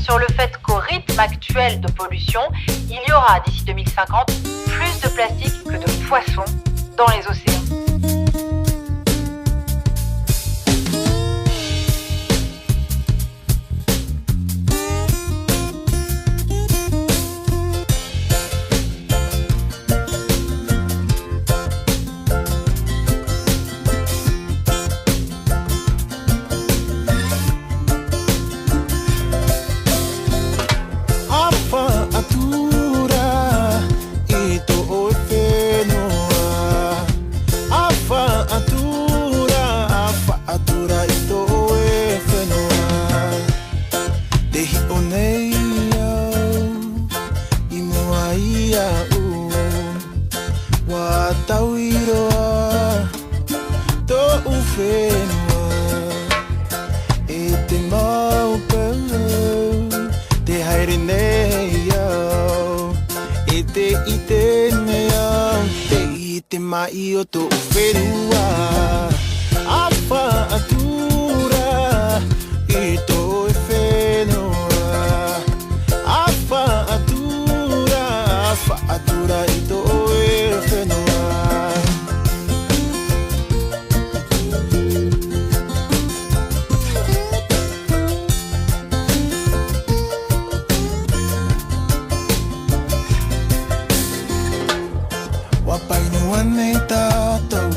sur le fait qu'au rythme actuel de pollution, il y aura d'ici 2050 plus de plastique que de poissons dans les océans. Io to ferua apa atura ito efenua apa atura ito efenua. Wapai nuane tatau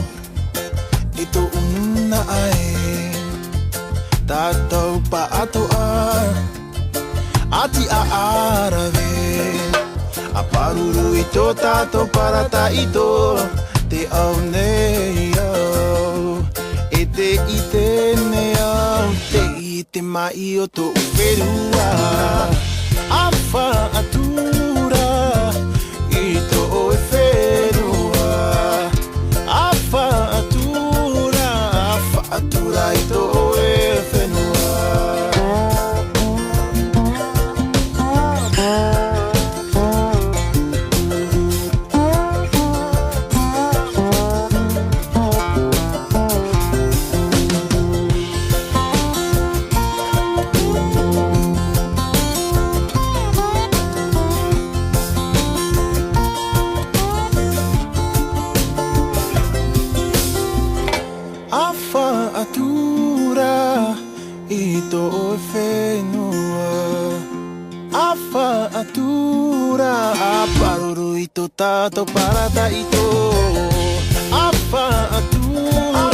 ito una ai tatau pa ato ati arave aparuru ito tato para ta ito te aune yo ite neo te ite mai o to ferua afa atura ito ferua afa atura ito ferua. Atura ito efenua afa atura aparuru ito tato para ta ito afa atura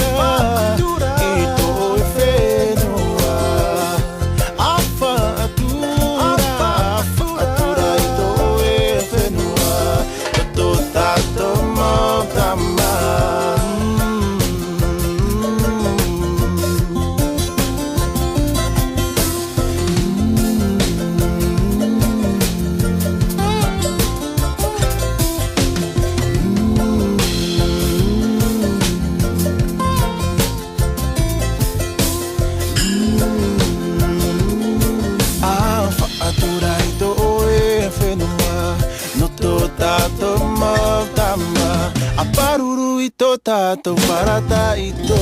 ito efenua afa atura ito efenua ito tato mo tama. Tato magtama aparuru ito tato para ta ito.